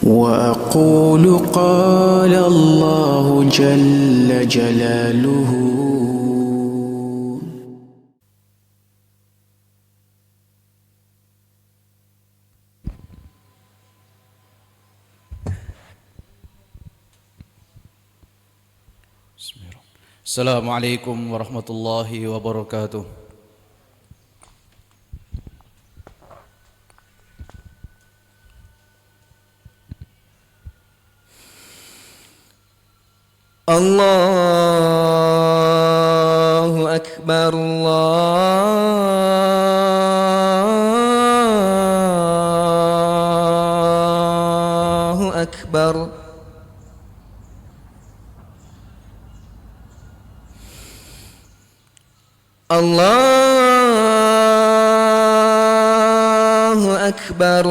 وأقول قال الله جل جلاله. Assalamualaikum warahmatullahi wabarakatuh. Allahu Akbar, Allahu Akbar. Allahu Akbar,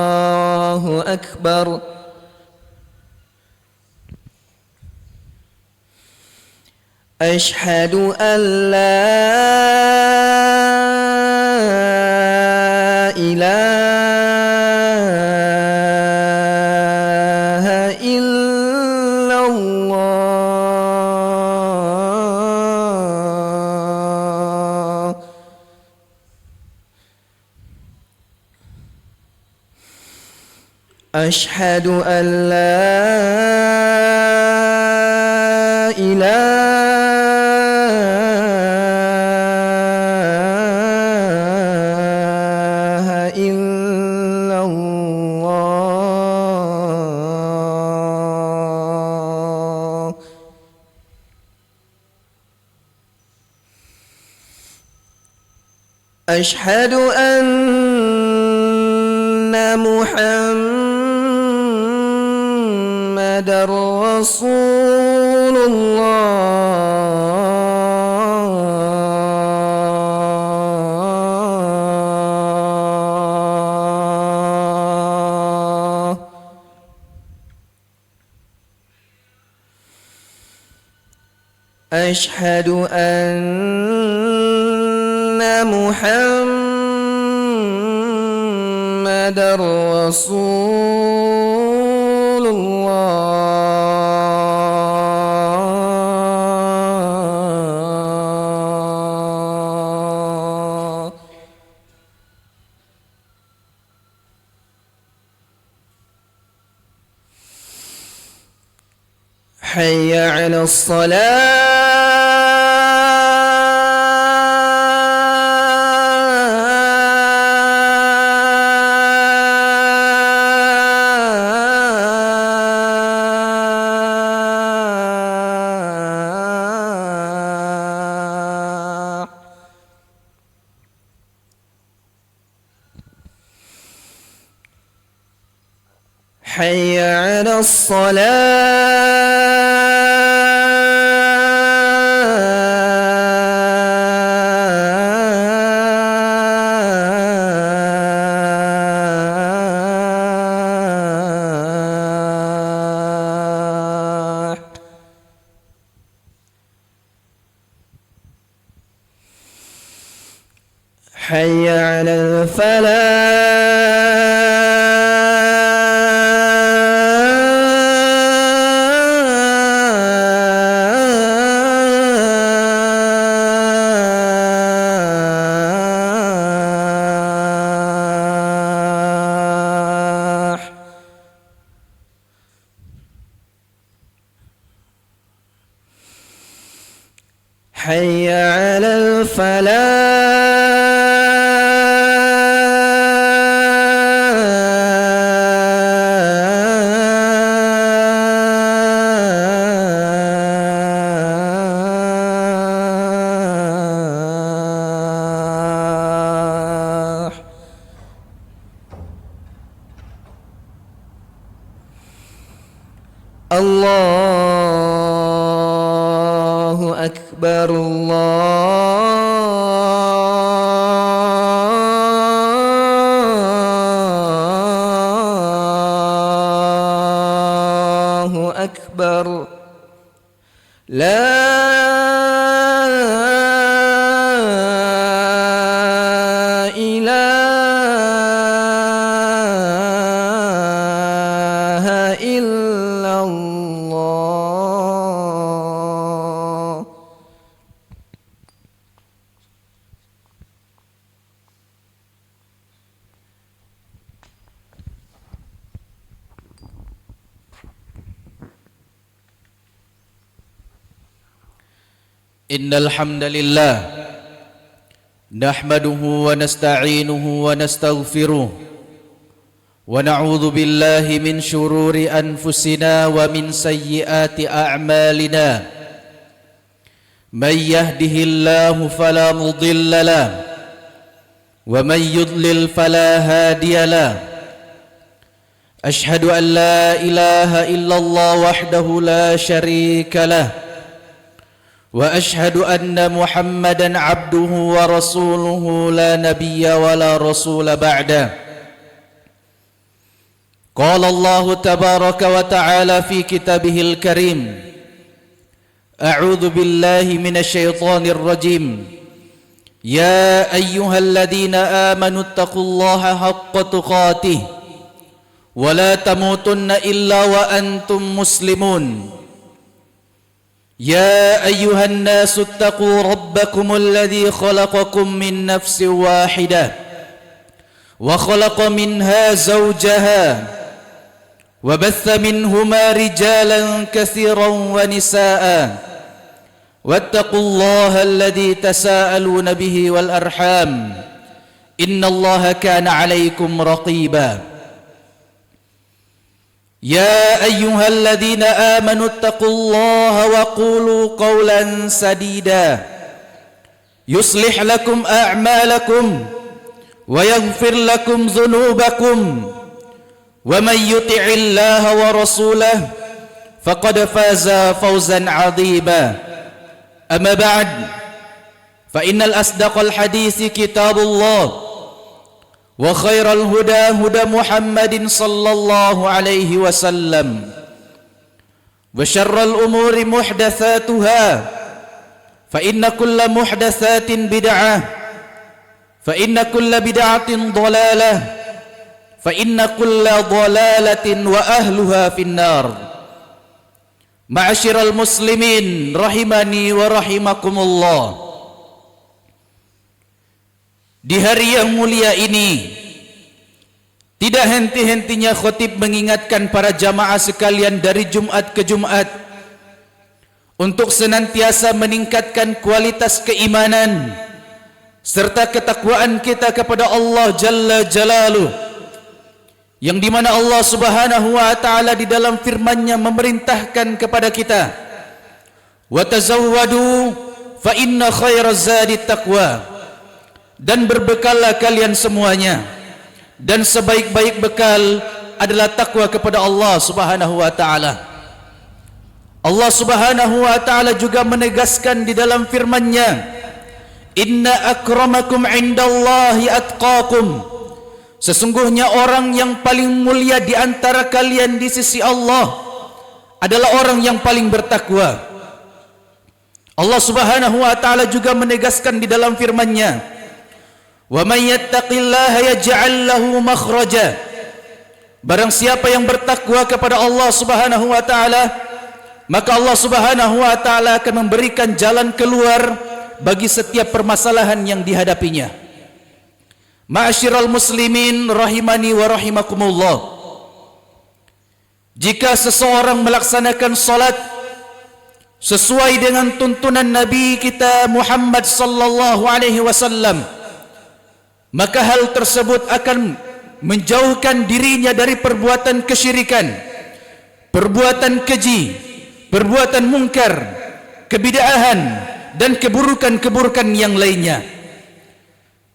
Allahu Akbar. Ashhadu an la ilaha illallah. Ashhadu an la ilaha illallah. Ashhadu anna Muhammadar Rasulullah. Ashhadu anna Muhammadar Rasulullah. Hayya 'ala as-salah. Hayya 'ala as-salah. Hayya 'ala al-falah. Hayya 'ala al-falah. Allahu Akbar, Allahu Akbar. La إن الحمد لله نحمده ونستعينه ونستغفره ونعوذ بالله من شرور أنفسنا ومن سيئات أعمالنا من يهده الله فلا مضل له ومن يضلل فلا هادي له أشهد أن لا إله إلا الله وحده لا شريك له وأشهد أن محمدا عبده ورسوله لا نبي ولا رسول بعده قال الله تبارك وتعالى في كتابه الكريم أعوذ بالله من الشيطان الرجيم يا أيها الذين آمنوا اتقوا الله حق تقاته ولا تموتن إلا وأنتم مسلمون يا أيها الناس اتقوا ربكم الذي خلقكم من نفس واحدة وخلق منها زوجها وبث منهما رجالا كثيرا ونساء واتقوا الله الذي تساءلون به والأرحام إن الله كان عليكم رقيبا يا أيها الذين آمنوا اتقوا الله وقولوا قولا سديدا يصلح لكم أعمالكم ويغفر لكم ذنوبكم ومن يطع الله ورسوله فقد فاز فوزا عظيما أما بعد فإن الأصدق الحديث كتاب الله وخير الهدى هدى محمد صلى الله عليه وسلم وشر الأمور محدثاتها فإن كل محدثات بدعة فإن كل بدعة ضلالة فإن كل ضلالة وأهلها في النار معاشر المسلمين rahimani wa rahimakumullah. Di hari yang mulia ini tidak henti-hentinya khatib mengingatkan para jamaah sekalian dari Jumat ke Jumat untuk senantiasa meningkatkan kualitas keimanan serta ketakwaan kita kepada Allah Jalla Jalaluh, yang dimana Allah Subhanahu wa ta'ala di dalam firman-Nya memerintahkan kepada kita, wa tazawwadu fa inna khairaz zadi taqwa, dan berbekallah kalian semuanya, dan sebaik-baik bekal adalah takwa kepada Allah Subhanahu wa ta'ala. Allah Subhanahu wa ta'ala juga menegaskan di dalam firman-Nya, inna akramakum indallahi atqakum, sesungguhnya orang yang paling mulia di antara kalian di sisi Allah adalah orang yang paling bertakwa. Allah Subhanahu wa ta'ala juga menegaskan di dalam firman-Nya, wa may yattaqillaha yaj'al lahu makhraja, barang siapa yang bertakwa kepada Allah Subhanahu wa ta'ala, maka Allah Subhanahu wa ta'ala akan memberikan jalan keluar bagi setiap permasalahan yang dihadapinya. Ma'asyiral muslimin rahimani wa rahimakumullah, jika seseorang melaksanakan salat sesuai dengan tuntunan Nabi kita Muhammad sallallahu alaihi wasallam, maka hal tersebut akan menjauhkan dirinya dari perbuatan kesyirikan, perbuatan keji, perbuatan mungkar, kebid'ahan, dan keburukan-keburukan yang lainnya.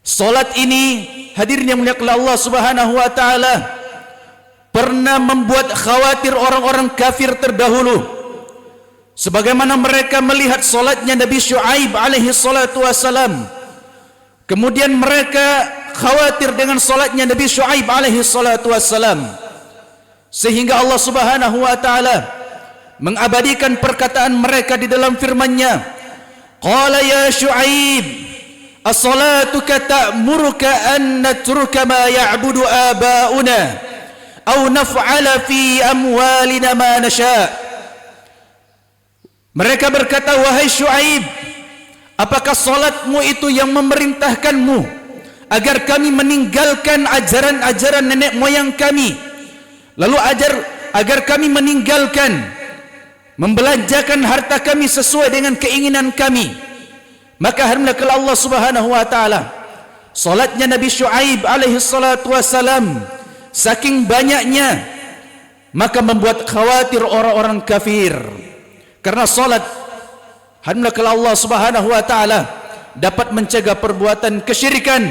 Salat ini, hadirin yang muliakan Allah Subhanahu wa ta'ala, pernah membuat khawatir orang-orang kafir terdahulu, sebagaimana mereka melihat salatnya Nabi Syuaib alaihi salatu wassalam. Kemudian mereka khawatir dengan salatnya Nabi Syuaib alaihi salatu wassalam, sehingga Allah Subhanahu wa ta'ala mengabadikan perkataan mereka di dalam firman-Nya, qala ya Syuaib as-salatuka ta'muruka an natruka ma ya'budu aba'una aw naf'ala fi amwalina ma nasha'. Mereka berkata, wahai Syuaib, apakah salatmu itu yang memerintahkanmu agar kami meninggalkan ajaran-ajaran nenek moyang kami, lalu agar kami meninggalkan membelanjakan harta kami sesuai dengan keinginan kami, Maka hamdakallah Allah Subhanahu wa taala, salatnya Nabi Syuaib alaihi salatu wasalam saking banyaknya maka membuat khawatir orang-orang kafir. Karena salat hamdakallah Allah Subhanahu wa taala dapat mencegah perbuatan kesyirikan,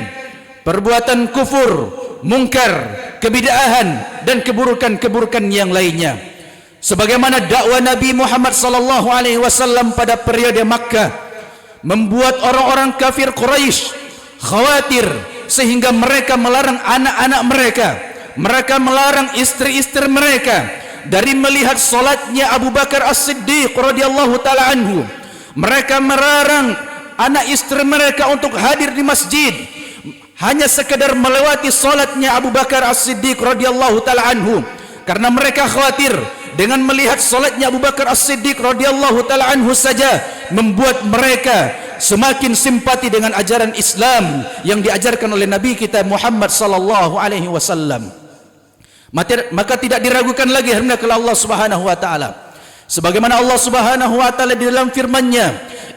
perbuatan kufur, mungkar, kebid'ahan dan keburukan-keburukan yang lainnya. Sebagaimana dakwah Nabi Muhammad sallallahu alaihi wasallam pada periode Makkah membuat orang-orang kafir Quraisy khawatir sehingga mereka melarang anak-anak mereka, mereka melarang istri-istri mereka dari melihat salatnya Abu Bakar As-Siddiq radhiyallahu taala anhu. Mereka melarang anak istri mereka untuk hadir di masjid hanya sekadar melewati salatnya Abu Bakar As-Siddiq radhiyallahu taala anhu, karena mereka khawatir dengan melihat salatnya Abu Bakar As-Siddiq radhiyallahu taala anhu saja membuat mereka semakin simpati dengan ajaran Islam yang diajarkan oleh Nabi kita Muhammad sallallahu alaihi wasallam. Maka tidak diragukan lagi hamdakallah Allah Subhanahu wa taala, sebagaimana Allah Subhanahu wa taala di dalam firman-Nya,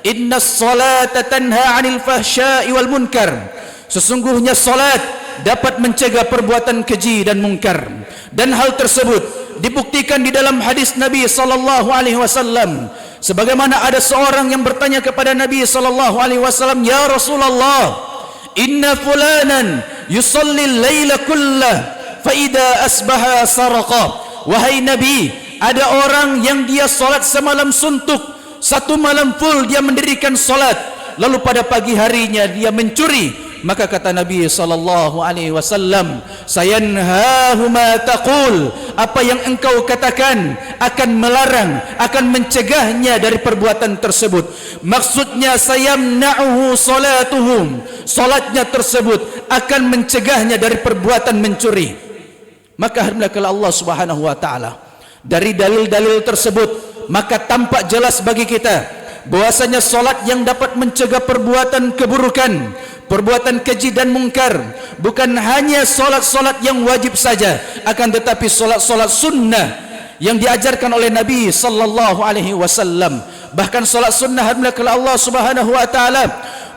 innas salata tanha 'anil fahsya'i wal munkar, sesungguhnya salat dapat mencegah perbuatan keji dan mungkar. Dan hal tersebut dibuktikan di dalam hadis Nabi sallallahu alaihi wasallam, sebagaimana ada seorang yang bertanya kepada Nabi sallallahu alaihi wasallam, ya Rasulullah, inna fulanan yusalli al-laila kullah fa idza asbaha saraqa. Wahai Nabi, ada orang yang dia salat semalam suntuk, satu malam full dia mendirikan salat, lalu pada pagi harinya dia mencuri. Maka kata Nabi sallallahu alaihi wasallam, sayanhahu ma taqul, apa yang engkau katakan akan melarang, akan mencegahnya dari perbuatan tersebut. Maksudnya sayamna'uhu salatuhum, salatnya tersebut akan mencegahnya dari perbuatan mencuri. Maka hamdakallah Allah Subhanahu wa taala, dari dalil-dalil tersebut maka tampak jelas bagi kita bahwasanya salat yang dapat mencegah perbuatan keburukan, perbuatan keji dan mungkar, bukan hanya salat-salat yang wajib saja, akan tetapi salat-salat sunnah yang diajarkan oleh Nabi sallallahu alaihi wasallam. Bahkan salat sunnah hamdakallah Allah Subhanahu wa taala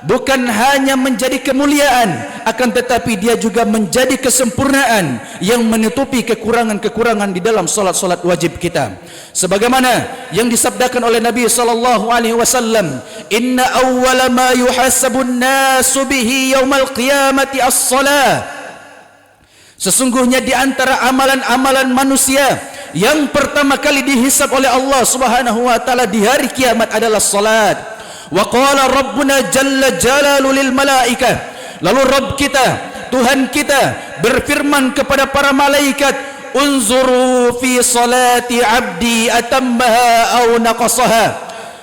bukan hanya menjadi kemuliaan, akan tetapi dia juga menjadi kesempurnaan yang menutupi kekurangan-kekurangan di dalam salat-salat wajib kita. Sebagaimana yang disabdakan oleh Nabi sallallahu alaihi wasallam, inna awwala ma yuhasabun nasu bihi yaumal qiyamati as-salah. Sesungguhnya di antara amalan-amalan manusia yang pertama kali dihisab oleh Allah Subhanahu wa taala di hari kiamat adalah salat. Wa qala rabbuna jalla jalalu lil malaikah, lalu Rabb kita, Tuhan kita berfirman kepada para malaikat, unzuru fi salati abdi atammaha aw naqasaha.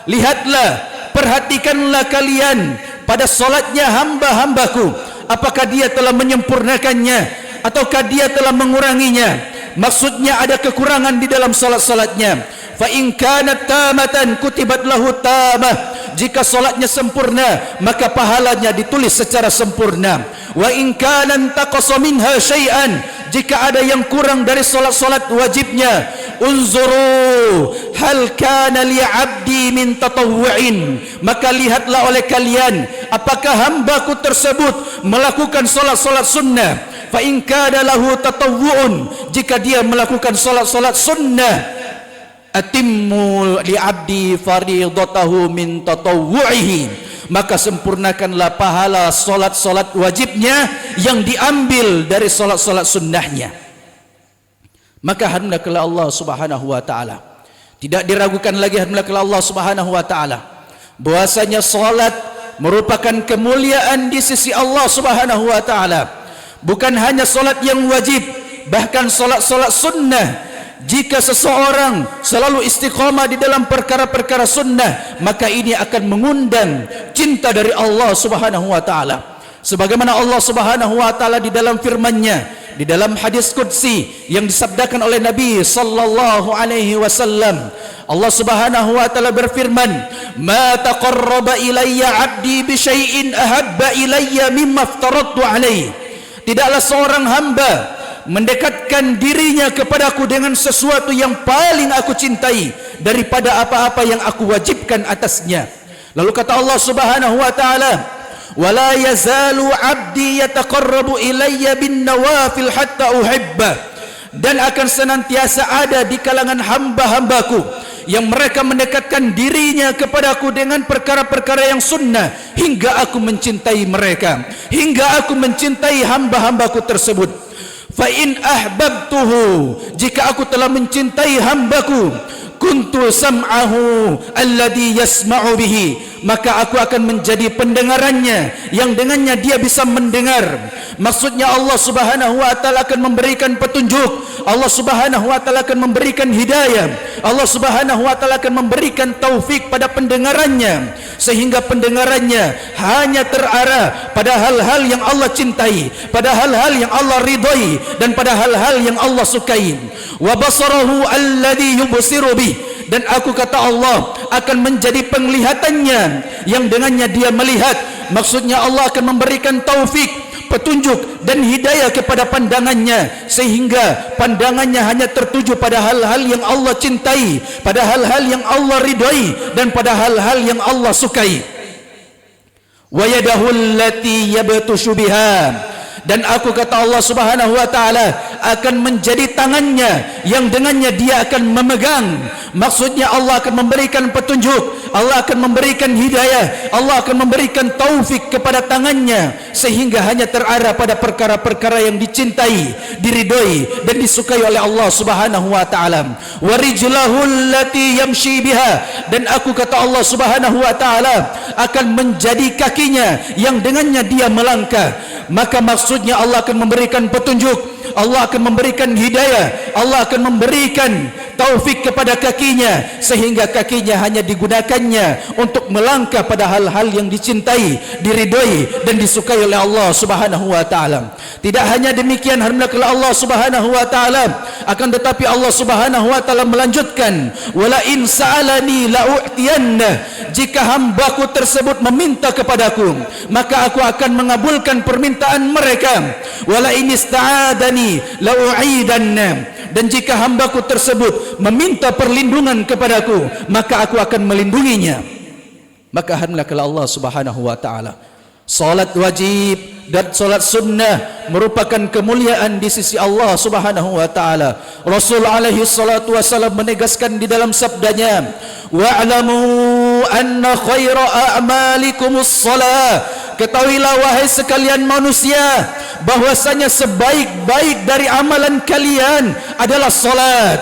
Lihatlah, perhatikanlah kalian pada salatnya hamba-hambaku, apakah dia telah menyempurnakannya ataukah dia telah menguranginya. Maksudnya ada kekurangan di dalam salat-salatnya. Fa in kanat tamatan kutibat lahu tamah, jika salatnya sempurna maka pahalanya ditulis secara sempurna. Wa in kana taqasa minha syai'an, jika ada yang kurang dari salat-salat wajibnya, unzuru hal kana li 'abdi min tatawwu'in, maka lihatlah oleh kalian apakah hambaku tersebut melakukan salat-salat sunnah. Fa in kana lahu tatawwu'un, jika dia melakukan salat-salat sunnah, atimmu li 'abdi fardhatahu min tatawwu'ihi, maka sempurnakanlah pahala salat-salat wajibnya yang diambil dari salat-salat sunnahnya. Maka hamdakallah Allah Subhanahu wa taala, tidak diragukan lagi hamdakallah Allah Subhanahu wa taala bahwasanya salat merupakan kemuliaan di sisi Allah Subhanahu wa taala. Bukan hanya salat yang wajib, bahkan salat-salat sunnah. Jika seseorang selalu istiqamah di dalam perkara-perkara sunnah, maka ini akan mengundang cinta dari Allah Subhanahu wa taala. Sebagaimana Allah Subhanahu wa taala di dalam firman-Nya, di dalam hadis qudsi yang disabdakan oleh Nabi sallallahu alaihi wasallam, Allah Subhanahu wa taala berfirman, "Ma taqarraba ilayya 'abdi bi syai'in ahabba ilayya mimma aftaradtu alaihi." Tidaklah seorang hamba mendekatkan dirinya kepadaku dengan sesuatu yang paling aku cintai daripada apa-apa yang aku wajibkan atasnya. Lalu kata Allah Subhanahu wa taala, "Wala yazalu 'abdi yataqarrabu ilayya bin nawafil hatta uhibbah." Dan akan senantiasa ada di kalangan hamba-hambaku yang mereka mendekatkan dirinya kepadaku dengan perkara-perkara yang sunnah hingga aku mencintai mereka, hingga aku mencintai hamba-hambaku tersebut. Fa in ahbabtuhu, jika aku telah mencintai hambaku, kuntu sam'ahu alladhi yasma'u bihi, maka aku akan menjadi pendengarannya yang dengannya dia bisa mendengar. Maksudnya Allah Subhanahu wa taala akan memberikan petunjuk, Allah Subhanahu wa taala akan memberikan hidayah, Allah Subhanahu wa taala akan memberikan taufik pada pendengarannya, sehingga pendengarannya hanya terarah pada hal-hal yang Allah cintai, pada hal-hal yang Allah ridhai, dan pada hal-hal yang Allah sukai. Wa basarahu alladhi yubsiru bih, dan aku kata Allah akan menjadi penglihatannya yang dengannya dia melihat. Maksudnya Allah akan memberikan taufik, petunjuk dan hidayah kepada pandangannya, sehingga pandangannya hanya tertuju pada hal-hal yang Allah cintai, pada hal-hal yang Allah ridhai, dan pada hal-hal yang Allah sukai. Wa yadahu allati yabtushu biha, dan aku kata Allah Subhanahu wa taala akan menjadi tangannya yang dengannya dia akan memegang. Maksudnya Allah akan memberikan petunjuk, Allah akan memberikan hidayah, Allah akan memberikan taufik kepada tangannya, sehingga hanya terarah pada perkara-perkara yang dicintai, diridhoi, dan disukai oleh Allah Subhanahu wa taala. Wa rijlahu allati yamshi biha, dan aku kata Allah Subhanahu wa taala akan menjadi kakinya yang dengannya dia melangkah. Maka maksudnya Allah akan memberikan petunjuk, Allah akan memberikan hidayah, Allah akan memberikan taufik kepada kakinya, sehingga kakinya hanya digunakannya untuk melangkah pada hal-hal yang dicintai, diridhoi, dan disukai oleh Allah Subhanahu wa taala. Tidak hanya demikian, alhamdulillah Allah Subhanahu wa taala, akan tetapi Allah Subhanahu wa taala melanjutkan, wala in sa'alani la'u'tiyanna, jika hambaku tersebut meminta kepadaku, maka aku akan mengabulkan permintaan mereka. Wala in ista'adani la'u'idanna, dan jika hambaku tersebut meminta perlindungan kepadaku, maka aku akan melindunginya. Maka alhamdulillah kalau Allah Subhanahu wa taala, salat wajib dan salat sunnah merupakan kemuliaan di sisi Allah Subhanahu wa taala. Rasul alaihi salatu wasallam menegaskan di dalam sabdanya, wa'lamu anna khaira a'malikumus shalah, ketahuilah wahai sekalian manusia, bahwasanya sebaik-baik dari amalan kalian adalah salat.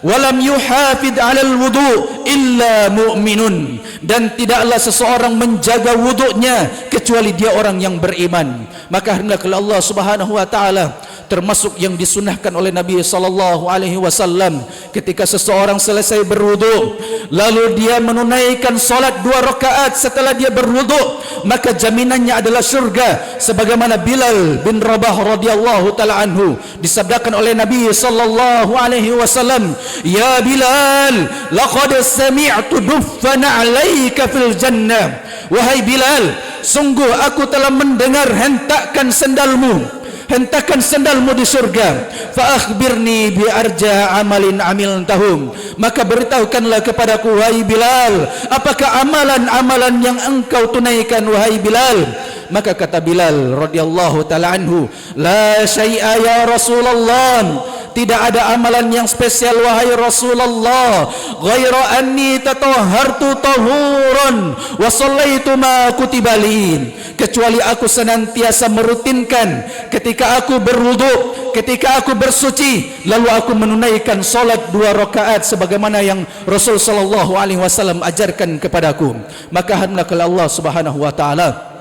Walam yuhafid 'alal wudu illa mu'minun, dan tidaklah seseorang menjaga wudunya kecuali dia orang yang beriman. Maka hendaklah Allah Subhanahu wa taala, termasuk yang disunahkan oleh Nabi sallallahu alaihi wasallam, ketika seseorang selesai berwudu lalu dia menunaikan salat 2 rakaat setelah dia berwudu, maka jaminannya adalah syurga, sebagaimana Bilal bin Rabah radhiyallahu taala anhu disabdakan oleh Nabi sallallahu alaihi wasallam, ya Bilal, laqad sami'tu duffan 'alaika fil jannah, wahai Bilal, sungguh aku telah mendengar hentakan sendalmu di surga. Fa akhbirni bi arja amalin amiltahum, maka beritahukanlah kepadaku wahai Bilal, apakah amalan-amalan yang engkau tunaikan wahai Bilal? Maka kata Bilal radhiyallahu taala anhu, la syai'a ya Rasulullah, tidak ada amalan yang spesial wahai Rasulullah, ghaira anni tatahhartu tahuran wa shallaitu ma kutiba li, kecuali aku senantiasa merutinkan ketika aku berwudu, ketika aku bersuci, lalu aku menunaikan salat 2 rakaat sebagaimana yang Rasul sallallahu alaihi wasallam ajarkan kepadaku. Maka hendaklah Allah Subhanahu wa taala,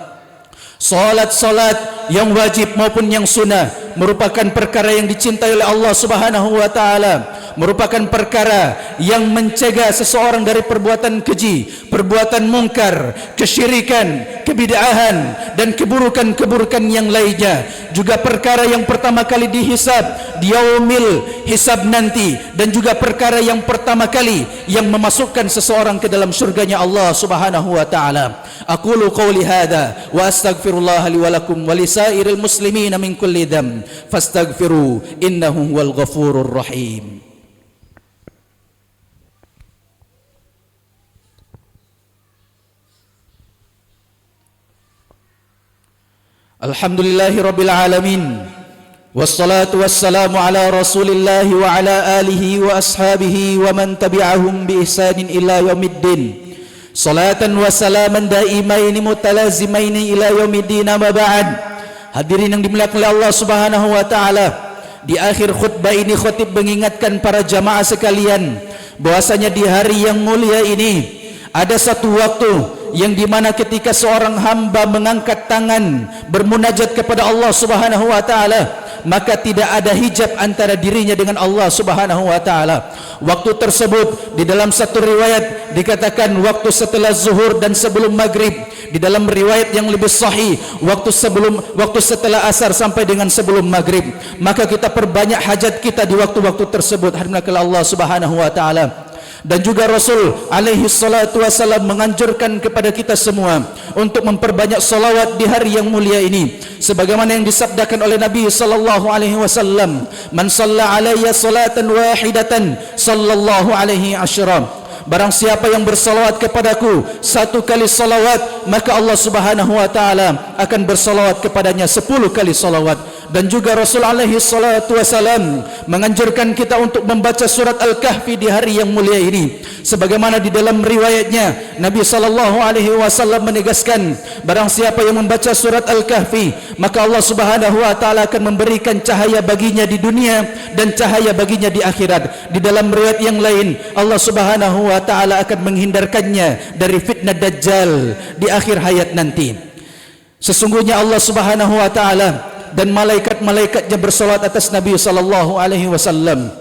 salat-salat yang wajib maupun yang sunnah merupakan perkara yang dicintai oleh Allah Subhanahu wa taala, merupakan perkara yang mencegah seseorang dari perbuatan keji, perbuatan mungkar, kesyirikan, kebid'ahan, dan keburukan-keburukan yang lainnya. Juga perkara yang pertama kali dihisab di yaumil hisab nanti, dan juga perkara yang pertama kali yang memasukkan seseorang ke dalam surganya Allah Subhanahu wa taala. Aqulu qawli hadza wa astaghfirullah li wa lakum wa lisairil muslimin min kulli dzamb fastaghfiru innahu huwal ghafurur rahim. Alhamdulillahi Rabbil Alamin. Wassalatu wassalamu ala Rasulillahi wa ala alihi wa ashabihi wa man tabi'ahum bi ihsanin ila yaumiddin. Salatan wa salaman daimaini mutalazimaini ila yaumiddin, amma ba'd. Hadirin yang dimuliakan oleh Allah Subhanahu wa taala, di akhir khutbah ini khatib mengingatkan para jamaah sekalian bahwasanya di hari yang mulia ini ada satu waktu yang dimana ketika seorang hamba mengangkat tangan bermunajat kepada Allah Subhanahu wa taala, maka tidak ada hijab antara dirinya dengan Allah Subhanahu wa taala. Waktu tersebut di dalam satu riwayat dikatakan waktu setelah zuhur dan sebelum maghrib. Di dalam riwayat yang lebih sahih waktu setelah asar sampai dengan sebelum maghrib. Maka kita perbanyak hajat kita di waktu-waktu tersebut. Alhamdulillah Allah Subhanahu wa taala. Dan juga Rasul alaihi salatu wasallam menganjurkan kepada kita semua untuk memperbanyak salawat di hari yang mulia ini, sebagaimana yang disabdakan oleh Nabi sallallahu alaihi wasallam, man shalla alayya salatan wahidatan sallallahu alaihi asyram. Barang siapa yang bersalawat kepadaku satu kali salawat, maka Allah Subhanahu wa taala akan bersalawat kepadanya 10 kali salawat. Dan juga Rasul alaihi salatu wasalam menganjurkan kita untuk membaca surat Al-Kahfi di hari yang mulia ini, sebagaimana di dalam riwayatnya Nabi sallallahu alaihi wasallam menegaskan, barang siapa yang membaca surat Al-Kahfi, maka Allah Subhanahu wa taala akan memberikan cahaya baginya di dunia dan cahaya baginya di akhirat. Di dalam riwayat yang lain, Allah Subhanahu wa taala akan menghindarkannya dari fitnah dajjal di akhir hayat nanti. Sesungguhnya Allah Subhanahu wa taala dan malaikat-malaikatnya bersolat atas Nabi sallallahu alaihi wasallam.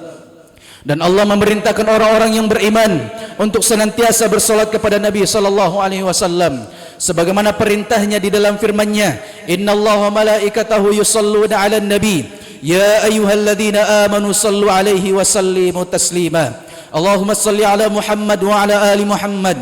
Dan Allah memerintahkan orang-orang yang beriman untuk senantiasa bersolat kepada Nabi sallallahu alaihi wasallam, sebagaimana perintahnya di dalam firman-Nya, innallaha malaikatahu yusalluna 'alan nabi ya ayyuhalladzina amanu sallu 'alaihi wa sallimu taslima. Allahumma salli 'ala Muhammad wa 'ala ali Muhammad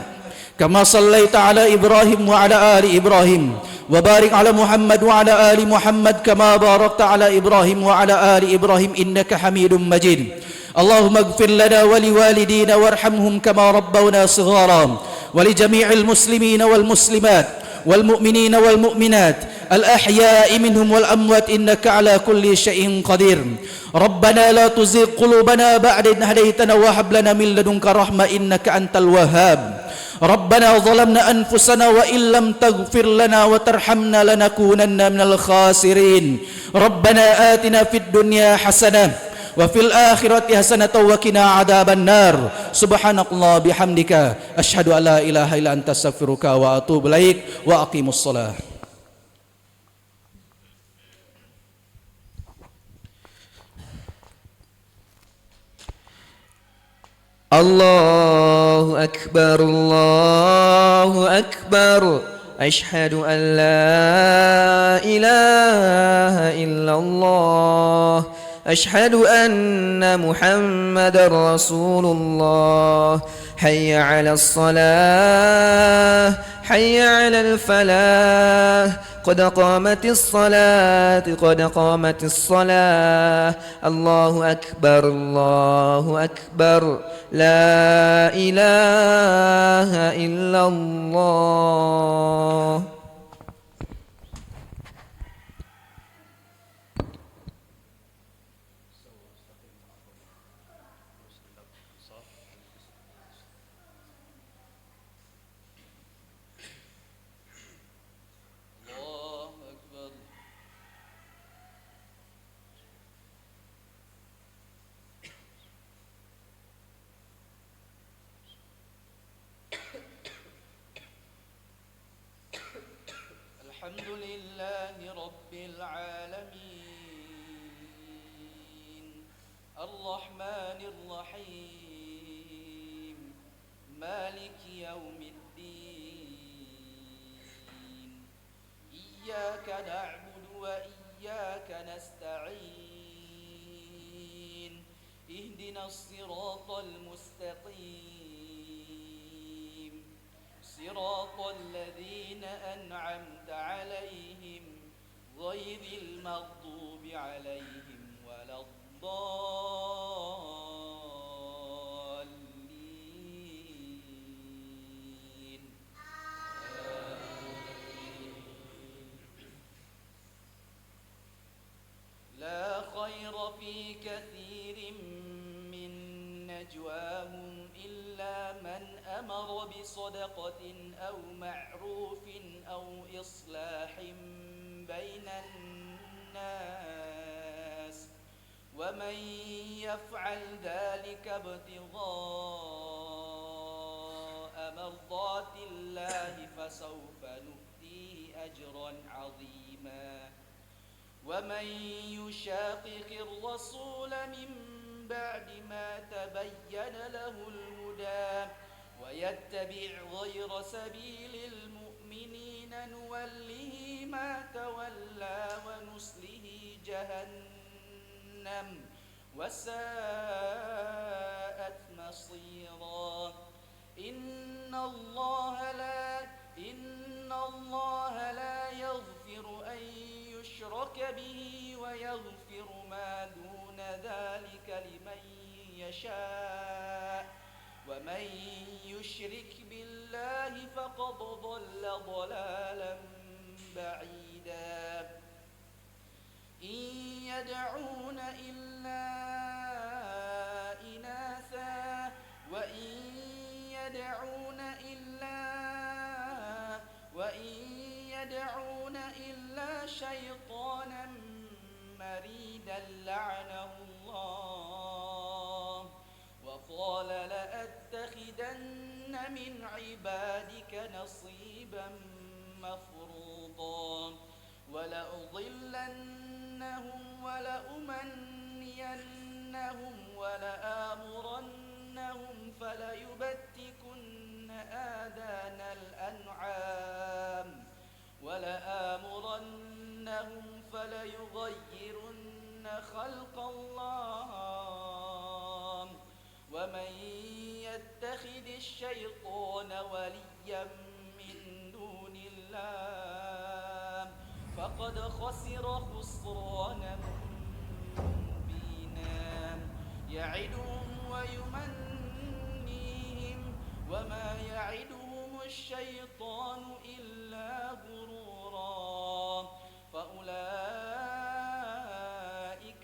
kama sallaita 'ala Ibrahim wa 'ala ali Ibrahim wa barik 'ala Muhammad wa 'ala ali Muhammad kama barakta 'ala Ibrahim wa 'ala ali Ibrahim innaka Hamidum Majid. Allahumma ighfir lana wa liwalidina warhamhum kama rabbawna shighara wa li jami'il muslimina wal muslimat wal mu'minina wal mu'minat al ahya'i minhum wal amwat innaka 'ala kulli syai'in qadir. Rabbana la tuzigh qulubana ba'da idh hadaytana wa hab lana min ladunka rahmah innaka antal wahhab. Rabbana zalamna anfusana wa illam taghfir lana wa tarhamna lanakunanna minal khasirin. Rabbana atina fid dunya hasanah wa fil akhirati hasanatan wa qina adzaban nar. Subhanakallah bihamdika asyhadu an la ilaha illa anta astaghfiruka wa atubu ilaik wa aqimus shalah. Allahu Akbar, Allahu Akbar. Ashhadu an la ilaha illallah. Ashhadu anna Muhammadar Rasulullah. Hayya 'alas salah, hayya 'alal falah. قد قامت الصلاة قد قامت الصلاة. الله أكبر الله أكبر لا إله إلا الله. Alhamdulillahi Rabbil Alamin Ar-Rahmanir Rahim Maliki Yawmiddin Iyyaka na'budu wa iyyaka nasta'in Ihdinas siratal mustaqim Siratal ladzina an'amta 'alaihim ghairil maghdubi 'alaihim waladdallin. بصدقة أو معروف أو إصلاح بين الناس ومن يفعل ذلك ابتغاء مرضات الله فسوف نؤتيه أجرا عظيما ومن يشاقق الرسول من بعد ما تبين له الهدى ويتبع غير سبيل المؤمنين نوله ما تولى ونصله جهنم وساءت مصيرا إن الله لا يغفر أن يشرك به ويغفر ما دون ذلك لمن يشاء ومن يشرك بالله فقد ضل ضلالا بعيدا إن يدعون إلا إناثا وإن يدعون إلا شيطانا مريدا لعنه الله وقال لأتخذن من عبادك نصيبا مفروضا ولأضلنهم ولأمنينهم ولآمرنهم فليبتكن آذان الأنعام فليغيرن خلق الله ومن يتخذ الشيطان وليا من دون الله فقد خسر خسرانا مبينا يعدهم ويمنيهم وما يعدهم الشيطان إلا غرورا فأولئك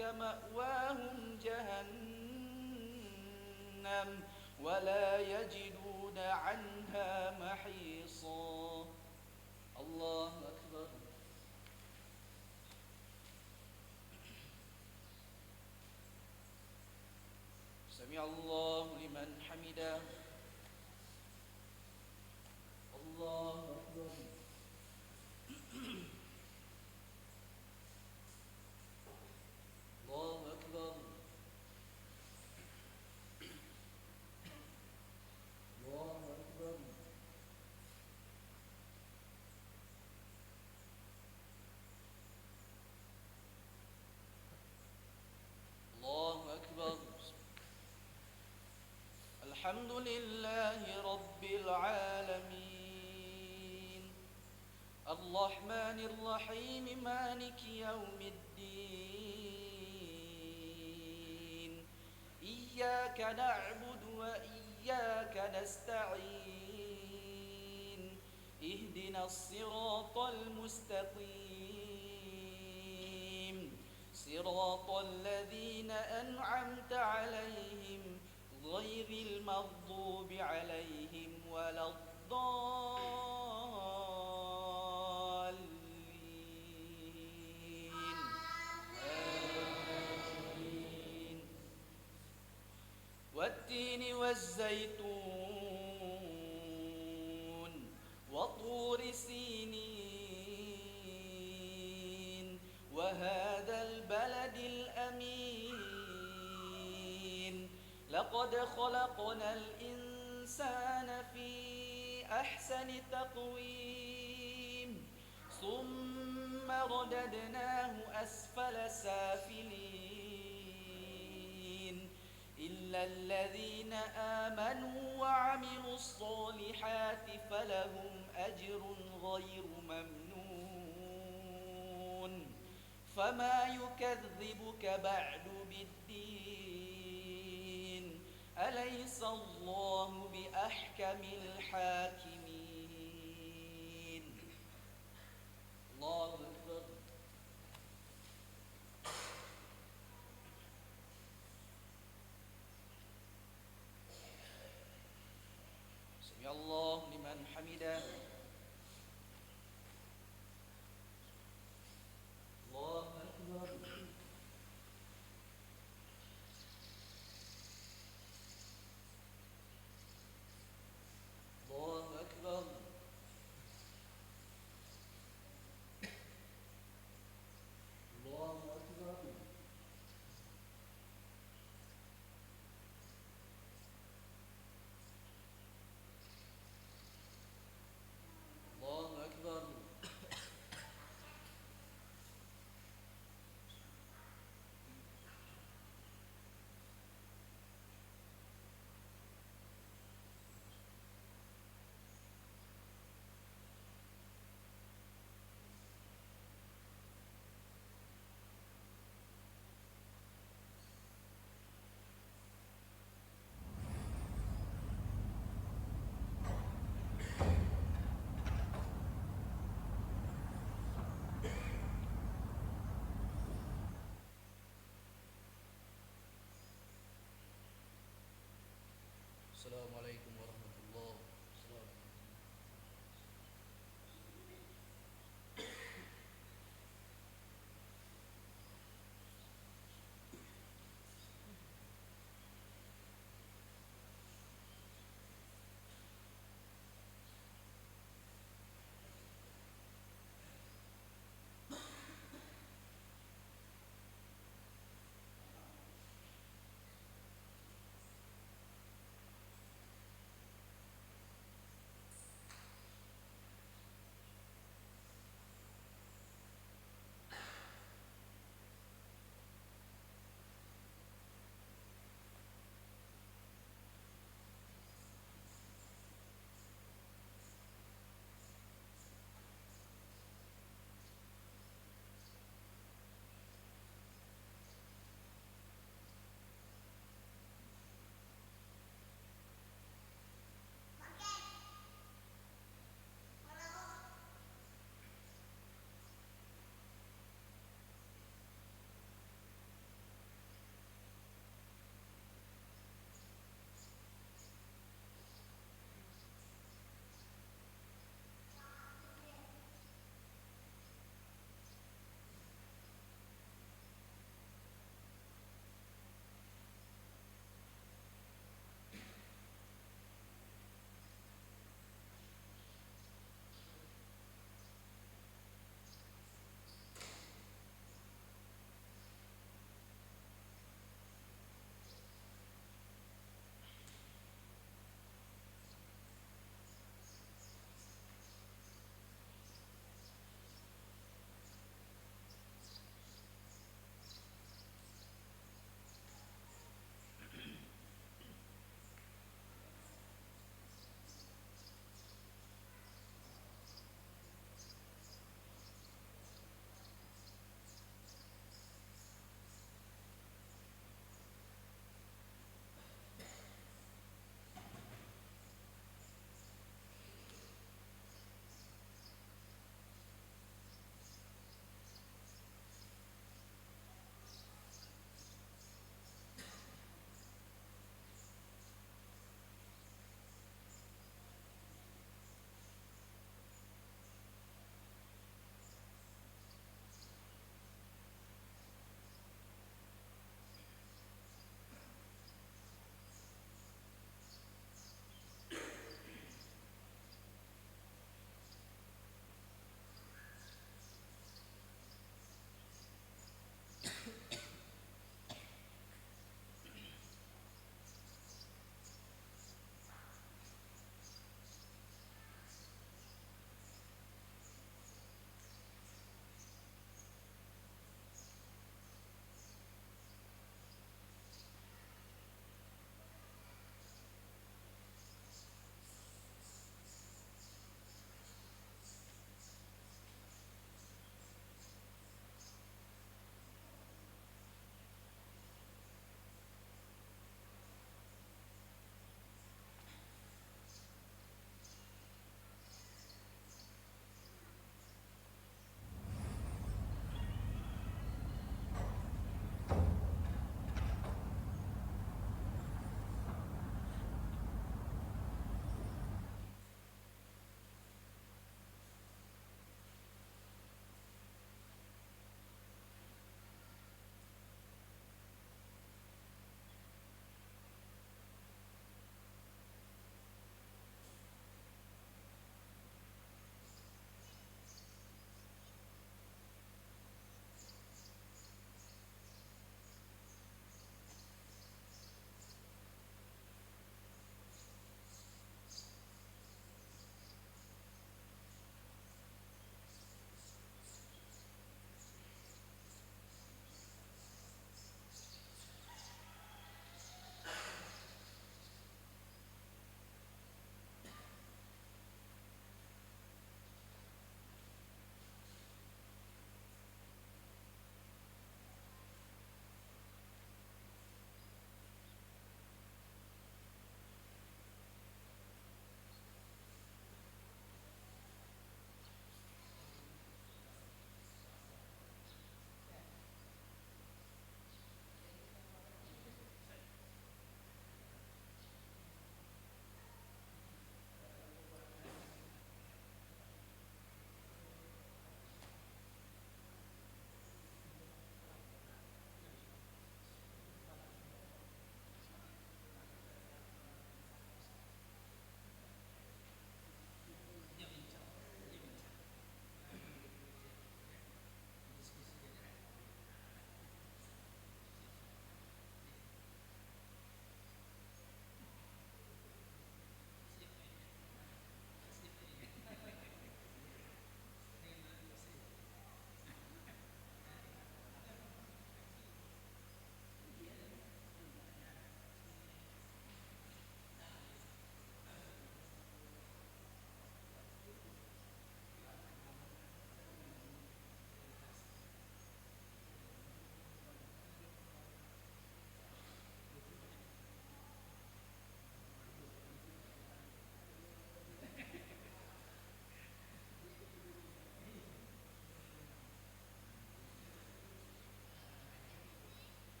مأواهم جهنم ولا يجدون عنها محيصا الله أكبر سمع الله لمن حمده الله أكبر الله أكبر الله أكبر الله أكبر الحمد لله رب العالمين الرحمن الرحيم مالك يوم الدين إياك نعبد وإياك نستعين اهدنا الصراط المستقيم صراط الذين أنعمت عليهم غير المغضوب عليهم ولا الضالين آمين والتين والزيتون وطور سينين وهذا البلد الأمين لقد خلقنا الإنسان في أحسن تقويم ثم رددناه أسفل سافلين إلا الذين آمنوا وعملوا الصالحات فلهم أجر غير ممنون فما يكذبك بعد بالدين أليس الله بأحكم الحاكمين